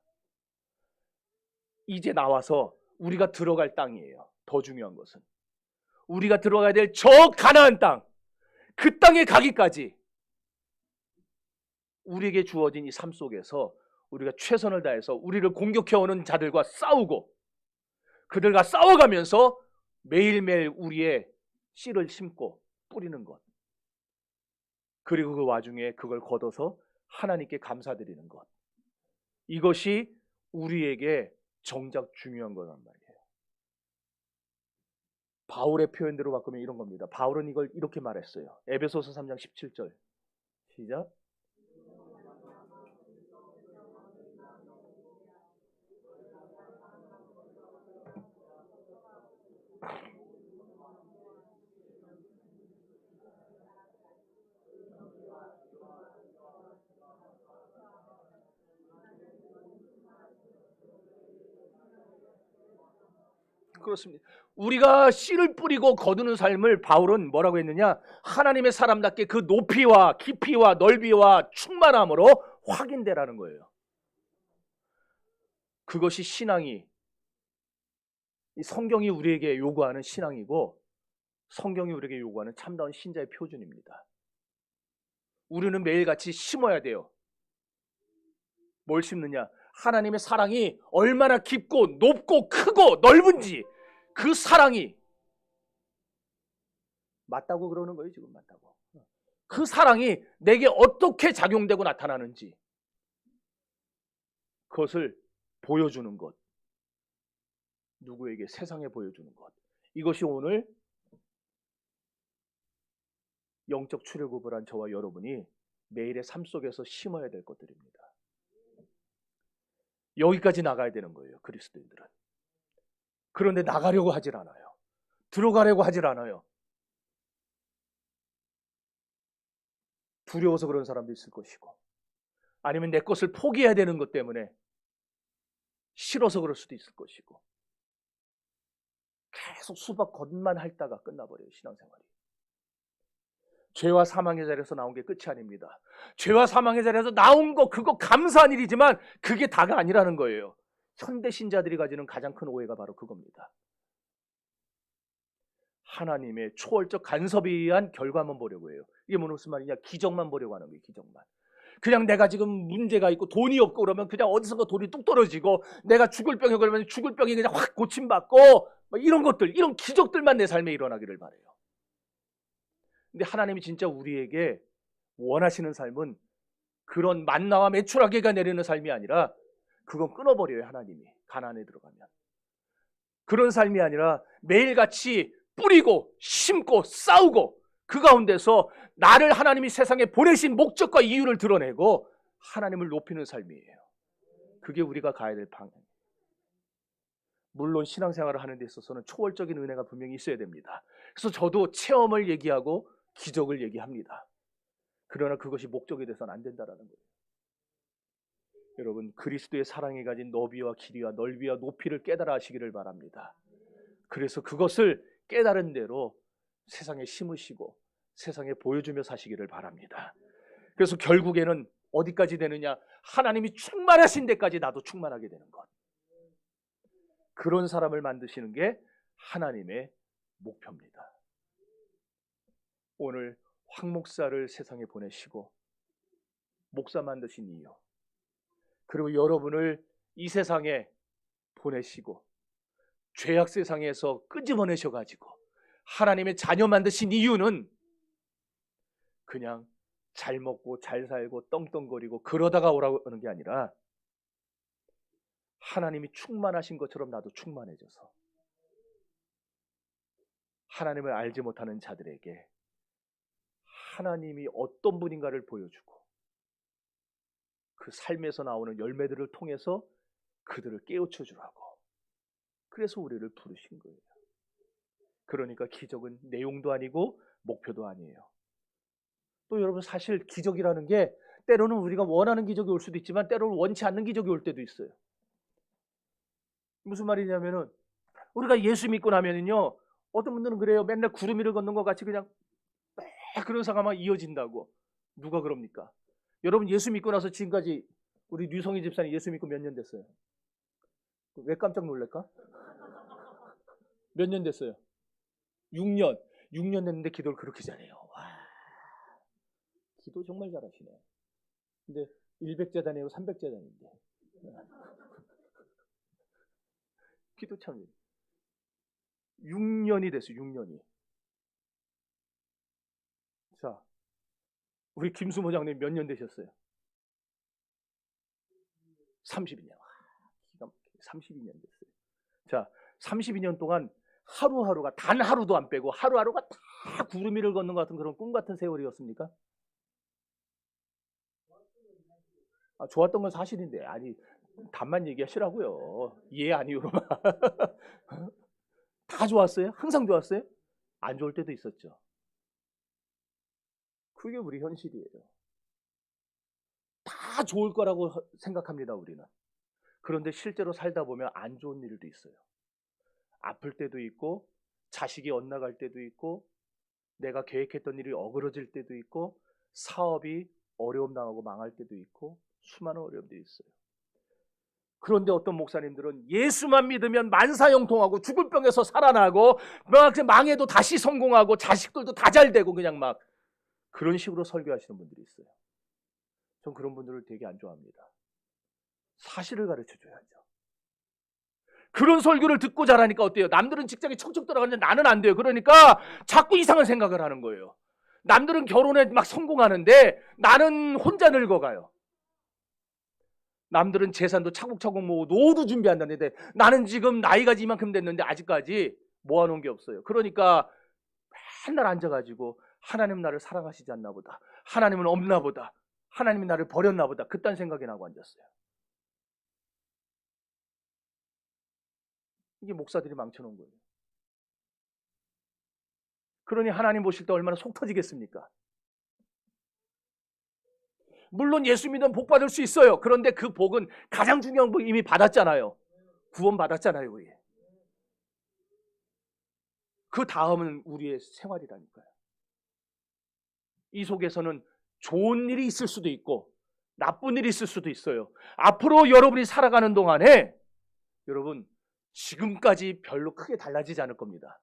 이제 나와서 우리가 들어갈 땅이에요. 더 중요한 것은 우리가 들어가야 될 저 가나안 땅, 그 땅에 가기까지 우리에게 주어진 이 삶 속에서 우리가 최선을 다해서 우리를 공격해오는 자들과 싸우고 그들과 싸워가면서 매일매일 우리의 씨를 심고 뿌리는 것, 그리고 그 와중에 그걸 거둬서 하나님께 감사드리는 것, 이것이 우리에게 정작 중요한 거란 말이에요. 바울의 표현대로 바꾸면 이런 겁니다. 바울은 이걸 이렇게 말했어요. 에베소서 3장 17절 시작. 그렇습니다. 우리가 씨를 뿌리고 거두는 삶을 바울은 뭐라고 했느냐? 하나님의 사람답게 그 높이와 깊이와 넓이와 충만함으로 확인되라는 거예요. 그것이 신앙이 이 성경이 우리에게 요구하는 신앙이고 성경이 우리에게 요구하는 참다운 신자의 표준입니다. 우리는 매일같이 심어야 돼요. 뭘 심느냐? 하나님의 사랑이 얼마나 깊고 높고 크고 넓은지 그 사랑이 맞다고 그러는 거예요. 지금 맞다고. 그 사랑이 내게 어떻게 작용되고 나타나는지 그것을 보여주는 것. 누구에게? 세상에 보여주는 것. 이것이 오늘 영적 출애굽을 한 저와 여러분이 매일의 삶 속에서 심어야 될 것들입니다. 여기까지 나가야 되는 거예요. 그리스도인들은. 그런데 나가려고 하질 않아요. 들어가려고 하질 않아요. 두려워서 그런 사람도 있을 것이고 아니면 내 것을 포기해야 되는 것 때문에 싫어서 그럴 수도 있을 것이고 계속 수박 겉만 핥다가 끝나버려요. 신앙생활이. 죄와 사망의 자리에서 나온 게 끝이 아닙니다. 죄와 사망의 자리에서 나온 거 그거 감사한 일이지만 그게 다가 아니라는 거예요. 현대 신자들이 가지는 가장 큰 오해가 바로 그겁니다. 하나님의 초월적 간섭에 의한 결과만 보려고 해요. 이게 무슨 말이냐? 기적만 보려고 하는 거예요. 기적만. 그냥 내가 지금 문제가 있고 돈이 없고 그러면 그냥 어디선가 돈이 뚝 떨어지고 내가 죽을 병에 걸리면 죽을 병이 그냥 확 고침받고 이런 것들, 이런 기적들만 내 삶에 일어나기를 바라요. 근데 하나님이 진짜 우리에게 원하시는 삶은 그런 만나와 메추라기가 내리는 삶이 아니라 그건 끊어버려요. 하나님이 가나안에 들어가면. 그런 삶이 아니라 매일같이 뿌리고 심고 싸우고 그 가운데서 나를 하나님이 세상에 보내신 목적과 이유를 드러내고 하나님을 높이는 삶이에요. 그게 우리가 가야 될 방향이에요. 물론 신앙생활을 하는 데 있어서는 초월적인 은혜가 분명히 있어야 됩니다. 그래서 저도 체험을 얘기하고 기적을 얘기합니다. 그러나 그것이 목적이 돼서는 안 된다는 거예요. 여러분, 그리스도의 사랑이 가진 너비와 길이와 넓이와 높이를 깨달아 하시기를 바랍니다. 그래서 그것을 깨달은 대로 세상에 심으시고 세상에 보여주며 사시기를 바랍니다. 그래서 결국에는 어디까지 되느냐? 하나님이 충만하신 데까지 나도 충만하게 되는 것. 그런 사람을 만드시는 게 하나님의 목표입니다. 오늘 황 목사를 세상에 보내시고 목사 만드신 이유, 그리고 여러분을 이 세상에 보내시고 죄악 세상에서 끄집어내셔가지고 하나님의 자녀 만드신 이유는 그냥 잘 먹고 잘 살고 떵떵거리고 그러다가 오라고 하는 게 아니라 하나님이 충만하신 것처럼 나도 충만해져서 하나님을 알지 못하는 자들에게 하나님이 어떤 분인가를 보여주고 그 삶에서 나오는 열매들을 통해서 그들을 깨우쳐 주라고. 그래서 우리를 부르신 거예요. 그러니까 기적은 내용도 아니고 목표도 아니에요. 또 여러분, 사실 기적이라는 게 때로는 우리가 원하는 기적이 올 수도 있지만 때로는 원치 않는 기적이 올 때도 있어요. 무슨 말이냐면은 우리가 예수 믿고 나면은요, 어떤 분들은 그래요. 맨날 구름 위를 걷는 것 같이 그냥 그런 상황만 이어진다고. 누가 그럽니까? 여러분, 예수 믿고 나서 지금까지 우리 류성희 집사님 예수 믿고 몇 년 됐어요? 왜 깜짝 놀랄까? 몇 년 됐어요? 6년. 6년 됐는데 기도를 그렇게 잘해요. 와, 기도 정말 잘하시네. 근데 100제단이고 300제단인데 기도 참 6년이 됐어요. 6년이. 자, 우리 김수모장님 몇 년 되셨어요? 32년. 와, 기가 막히게 32년 됐어요. 자, 32년 동안 하루하루가 단 하루도 안 빼고 하루하루가 다 구름 위를 걷는 것 같은 그런 꿈 같은 세월이었습니까? 아, 좋았던 건 사실인데, 아니, 답만 얘기하시라고요. 예, 아니요로만. 다 좋았어요? 항상 좋았어요? 안 좋을 때도 있었죠. 그게 우리 현실이에요. 다 좋을 거라고 생각합니다, 우리는. 그런데 실제로 살다 보면 안 좋은 일도 있어요. 아플 때도 있고, 자식이 엇나갈 때도 있고, 내가 계획했던 일이 어그러질 때도 있고, 사업이 어려움 당하고 망할 때도 있고, 수많은 어려움들이 있어요. 그런데 어떤 목사님들은 예수만 믿으면 만사형통하고 죽을 병에서 살아나고 막 망해도 다시 성공하고 자식들도 다 잘 되고 그냥 막 그런 식으로 설교하시는 분들이 있어요. 전 그런 분들을 되게 안 좋아합니다. 사실을 가르쳐 줘야죠. 그런 설교를 듣고 자라니까 어때요? 남들은 직장에 척척 들어가는데 나는 안 돼요. 그러니까 자꾸 이상한 생각을 하는 거예요. 남들은 결혼에 막 성공하는데 나는 혼자 늙어가요. 남들은 재산도 차곡차곡 모으고 노후도 준비한다는데 나는 지금 나이가 이만큼 됐는데 아직까지 모아놓은 게 없어요. 그러니까 맨날 앉아가지고 하나님 나를 사랑하시지 않나 보다. 하나님은 없나 보다. 하나님이 나를 버렸나 보다. 그딴 생각이 나고 앉았어요. 이게 목사들이 망쳐놓은 거예요. 그러니 하나님 보실 때 얼마나 속 터지겠습니까? 물론 예수 믿으면 복 받을 수 있어요. 그런데 그 복은 가장 중요한 복 이미 받았잖아요. 구원 받았잖아요. 우리. 그 다음은 우리의 생활이라니까요. 이 속에서는 좋은 일이 있을 수도 있고 나쁜 일이 있을 수도 있어요. 앞으로 여러분이 살아가는 동안에 여러분 지금까지 별로 크게 달라지지 않을 겁니다.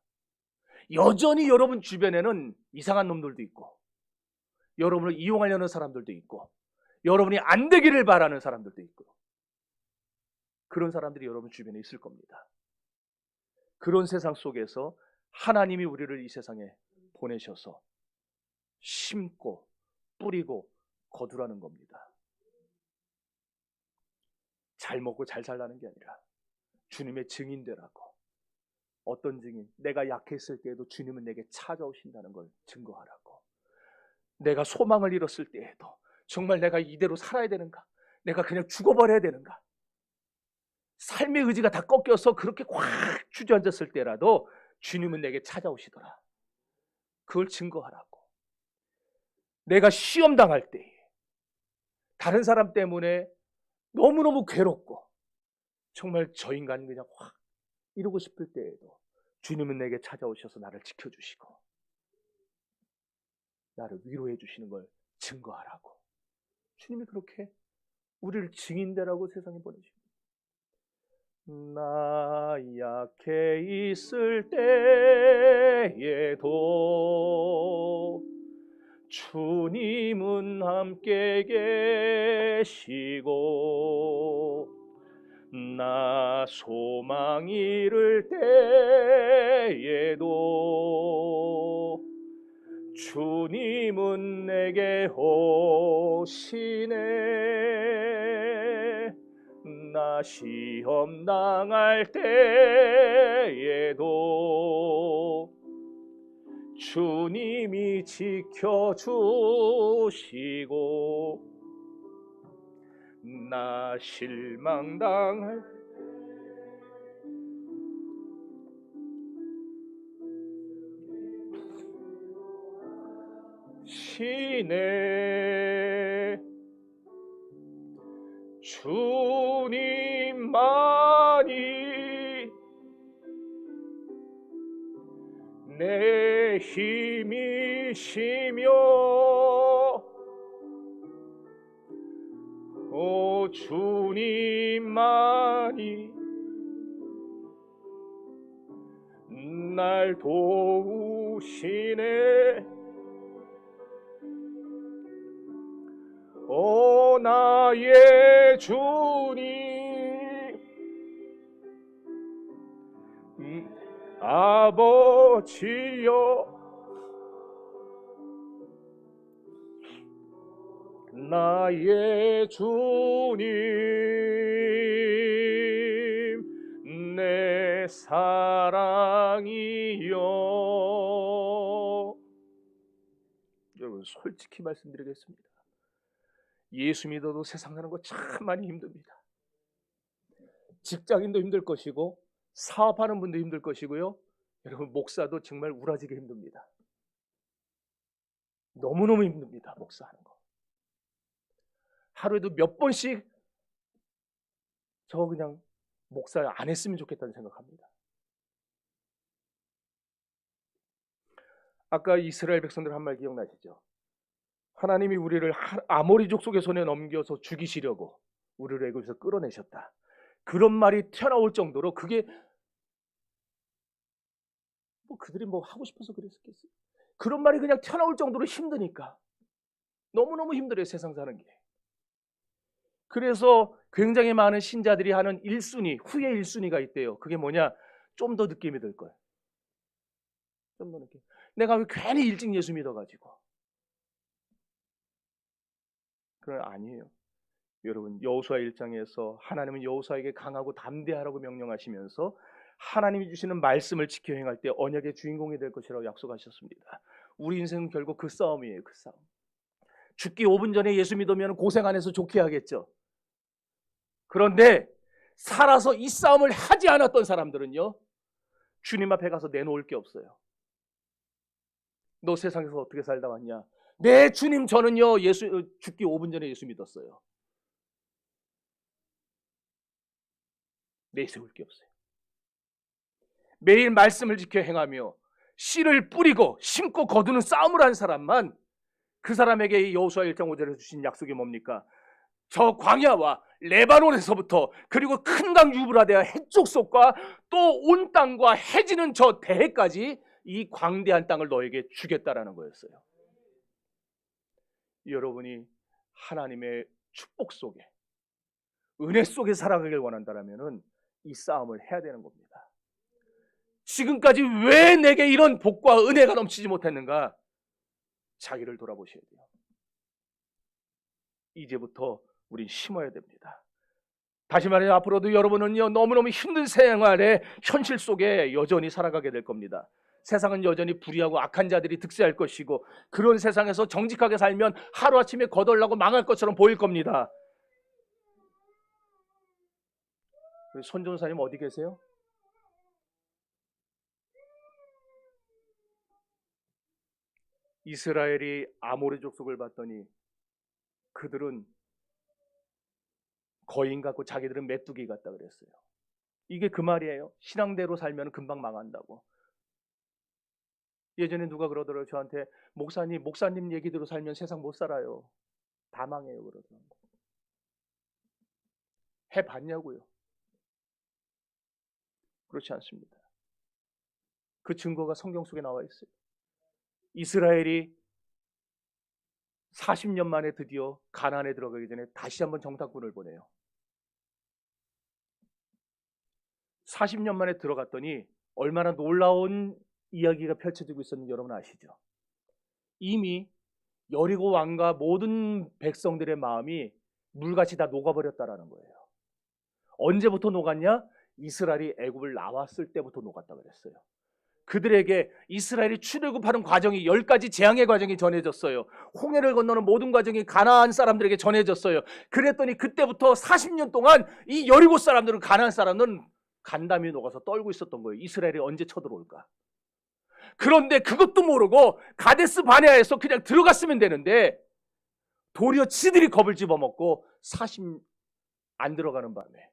여전히 여러분 주변에는 이상한 놈들도 있고 여러분을 이용하려는 사람들도 있고 여러분이 안 되기를 바라는 사람들도 있고 그런 사람들이 여러분 주변에 있을 겁니다. 그런 세상 속에서 하나님이 우리를 이 세상에 보내셔서 심고 뿌리고 거두라는 겁니다. 잘 먹고 잘 살라는 게 아니라 주님의 증인 되라고. 어떤 증인? 내가 약했을 때에도 주님은 내게 찾아오신다는 걸 증거하라고. 내가 소망을 잃었을 때에도 정말 내가 이대로 살아야 되는가? 내가 그냥 죽어버려야 되는가? 삶의 의지가 다 꺾여서 그렇게 꽉 주저앉았을 때라도 주님은 내게 찾아오시더라. 그걸 증거하라고. 내가 시험 당할 때에 다른 사람 때문에 너무너무 괴롭고 정말 저 인간 그냥 확 이루고 싶을 때에도 주님은 내게 찾아오셔서 나를 지켜주시고 나를 위로해 주시는 걸 증거하라고. 주님이 그렇게 우리를 증인되라고 세상에 보내십니다. 나 약해 있을 때에도 주님은 함께 계시고 나 소망 잃을 때에도 주님은 내게 오시네. 나 시험 당할 때에도 주님이 지켜주시고 나 실망당할 시네 주님만이 내 힘이시며 오 주님만이 날 도우시네. 오 나의 주님 아버지여 나의 주님 내 사랑이여. 여러분 솔직히 말씀드리겠습니다. 예수 믿어도 세상 사는 거 참 많이 힘듭니다. 직장인도 힘들 것이고 사업하는 분도 힘들 것이고요. 여러분 목사도 정말 우라지게 힘듭니다. 너무너무 힘듭니다. 목사하는 거. 하루에도 몇 번씩 저 그냥 목사 안 했으면 좋겠다는 생각합니다. 아까 이스라엘 백성들 한 말 기억나시죠? 하나님이 우리를 아모리족 속의 손에 넘겨서 죽이시려고 우리를 애굽에서 끌어내셨다. 그런 말이 튀어나올 정도로 그게 그들이 하고 싶어서 그랬겠어요. 그런 말이 그냥 튀어나올 정도로 힘드니까. 너무너무 힘들어요, 세상 사는 게. 그래서 굉장히 많은 신자들이 하는 1순위, 후회 1순위가 있대요. 그게 뭐냐? 좀 더 늦게 믿을 거예요. 좀 더 늦게. 내가 왜 괜히 일찍 예수 믿어가지고. 그건 아니에요. 여러분, 여호수아 1장에서 하나님은 여호수아에게 강하고 담대하라고 명령하시면서 하나님이 주시는 말씀을 지켜 행할 때 언약의 주인공이 될 것이라고 약속하셨습니다. 우리 인생은 결국 그 싸움이에요. 그 싸움. 죽기 5분 전에 예수 믿으면 고생 안 해서 좋게 하겠죠. 그런데 살아서 이 싸움을 하지 않았던 사람들은요, 주님 앞에 가서 내놓을 게 없어요. 너 세상에서 어떻게 살다 왔냐? 네, 주님, 저는요 죽기 5분 전에 예수 믿었어요. 내세울 게 없어요. 매일 말씀을 지켜 행하며 씨를 뿌리고 심고 거두는 싸움을 한 사람만, 그 사람에게 여호수아 1장 5절에 주신 약속이 뭡니까? 저 광야와 레바논에서부터 그리고 큰 강 유브라데와 해쪽 속과 또 온 땅과 해지는 저 대해까지 이 광대한 땅을 너에게 주겠다라는 거였어요. 여러분이 하나님의 축복 속에, 은혜 속에 살아가길 원한다면 이 싸움을 해야 되는 겁니다. 지금까지 왜 내게 이런 복과 은혜가 넘치지 못했는가? 자기를 돌아보셔야 돼요. 이제부터 우린 심어야 됩니다. 다시 말해 앞으로도 여러분은요 너무너무 힘든 생활의 현실 속에 여전히 살아가게 될 겁니다. 세상은 여전히 불의하고 악한 자들이 득세할 것이고, 그런 세상에서 정직하게 살면 하루아침에 거덜나고 망할 것처럼 보일 겁니다. 손 전사님 어디 계세요? 이스라엘이 아모리 족속을 봤더니 그들은 거인 같고 자기들은 메뚜기 같다 그랬어요. 이게 그 말이에요. 신앙대로 살면 금방 망한다고. 예전에 누가 그러더라고요. 저한테 목사님 얘기대로 살면 세상 못 살아요. 다 망해요 그러더라고요. 해봤냐고요. 그렇지 않습니다. 그 증거가 성경 속에 나와 있어요. 이스라엘이 40년 만에 드디어 가나안에 들어가기 전에 다시 한번 정탐꾼을 보내요. 40년 만에 들어갔더니 얼마나 놀라운 이야기가 펼쳐지고 있었는지 여러분 아시죠? 이미 여리고 왕과 모든 백성들의 마음이 물같이 다 녹아버렸다라는 거예요. 언제부터 녹았냐? 이스라엘이 애굽을 나왔을 때부터 녹았다 그랬어요. 그들에게 이스라엘이 출애굽하는 과정이 10가지 재앙의 과정이 전해졌어요. 홍해를 건너는 모든 과정이 가나안 사람들에게 전해졌어요. 그랬더니 그때부터 40년 동안 이 여리고 사람들은, 가나안 사람들은 간담이 녹아서 떨고 있었던 거예요. 이스라엘이 언제 쳐들어올까? 그런데 그것도 모르고 가데스 바네아에서 그냥 들어갔으면 되는데 도리어 지들이 겁을 집어먹고 안 들어가는 바람에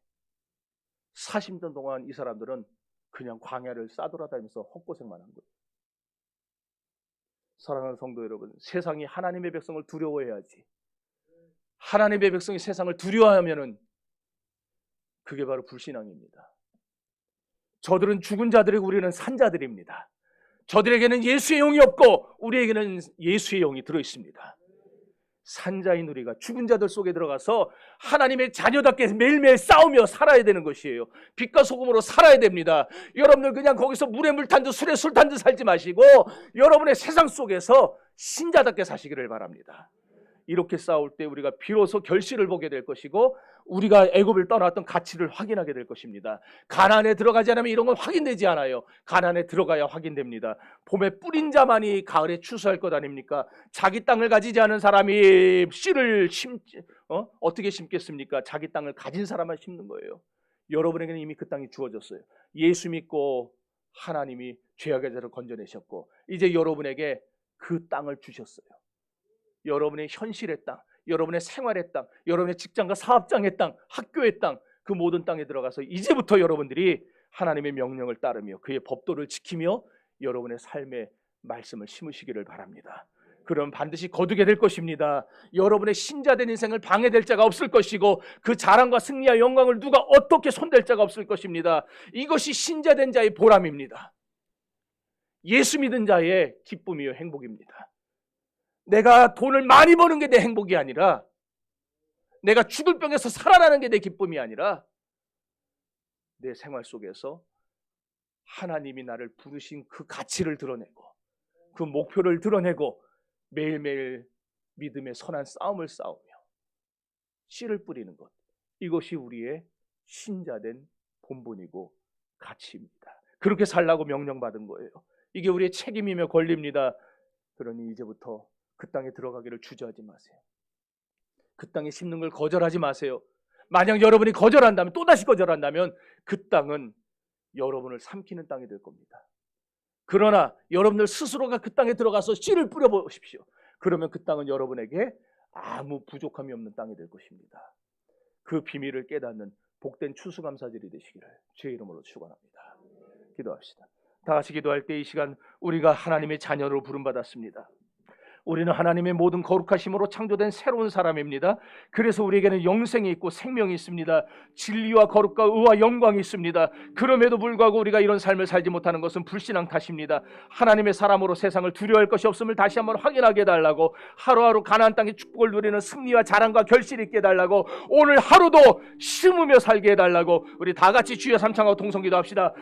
40년 동안 이 사람들은 그냥 광야를 싸돌아다니면서 헛고생만 한 거예요. 사랑하는 성도 여러분, 세상이 하나님의 백성을 두려워해야지. 하나님의 백성이 세상을 두려워하면은 그게 바로 불신앙입니다. 저들은 죽은 자들이고 우리는 산 자들입니다. 저들에게는 예수의 영이 없고 우리에게는 예수의 영이 들어있습니다. 산자인 우리가 죽은 자들 속에 들어가서 하나님의 자녀답게 매일매일 싸우며 살아야 되는 것이에요. 빛과 소금으로 살아야 됩니다. 여러분들 그냥 거기서 물에 물 탄 듯 술에 술 탄 듯 살지 마시고 여러분의 세상 속에서 신자답게 사시기를 바랍니다. 이렇게 싸울 때 우리가 비로소 결실을 보게 될 것이고 우리가 애굽을 떠났던 가치를 확인하게 될 것입니다. 가나안에 들어가지 않으면 이런 건 확인되지 않아요. 가나안에 들어가야 확인됩니다. 봄에 뿌린 자만이 가을에 추수할 것 아닙니까? 자기 땅을 가지지 않은 사람이 씨를 어떻게 심겠습니까? 자기 땅을 가진 사람만 심는 거예요. 여러분에게는 이미 그 땅이 주어졌어요. 예수 믿고 하나님이 죄악의 자를 건져내셨고 이제 여러분에게 그 땅을 주셨어요. 여러분의 현실의 땅, 여러분의 생활의 땅, 여러분의 직장과 사업장의 땅, 학교의 땅, 그 모든 땅에 들어가서 이제부터 여러분들이 하나님의 명령을 따르며 그의 법도를 지키며 여러분의 삶의 말씀을 심으시기를 바랍니다. 그럼 반드시 거두게 될 것입니다. 여러분의 신자된 인생을 방해될 자가 없을 것이고 그 자랑과 승리와 영광을 누가 어떻게 손댈 자가 없을 것입니다. 이것이 신자된 자의 보람입니다. 예수 믿은 자의 기쁨이요 행복입니다. 내가 돈을 많이 버는 게 내 행복이 아니라, 내가 죽을 병에서 살아나는 게 내 기쁨이 아니라, 내 생활 속에서 하나님이 나를 부르신 그 가치를 드러내고 그 목표를 드러내고 매일매일 믿음의 선한 싸움을 싸우며 씨를 뿌리는 것, 이것이 우리의 신자된 본분이고 가치입니다. 그렇게 살라고 명령받은 거예요. 이게 우리의 책임이며 권리입니다. 그러니 이제부터 그 땅에 들어가기를 주저하지 마세요. 그 땅에 심는 걸 거절하지 마세요. 만약 여러분이 거절한다면, 또다시 거절한다면 그 땅은 여러분을 삼키는 땅이 될 겁니다. 그러나 여러분들 스스로가 그 땅에 들어가서 씨를 뿌려보십시오. 그러면 그 땅은 여러분에게 아무 부족함이 없는 땅이 될 것입니다. 그 비밀을 깨닫는 복된 추수감사절이 되시기를 주의 이름으로 축원합니다. 기도합시다. 다 같이 기도할 때 이 시간 우리가 하나님의 자녀로 부름받았습니다. 우리는 하나님의 모든 거룩하심으로 창조된 새로운 사람입니다. 그래서 우리에게는 영생이 있고 생명이 있습니다. 진리와 거룩과 의와 영광이 있습니다. 그럼에도 불구하고 우리가 이런 삶을 살지 못하는 것은 불신앙 탓입니다. 하나님의 사람으로 세상을 두려워할 것이 없음을 다시 한번 확인하게 해달라고, 하루하루 가나안 땅의 축복을 누리는 승리와 자랑과 결실이 있게 해달라고, 오늘 하루도 심으며 살게 해달라고, 우리 다 같이 주여 삼창하고 동성기도합시다.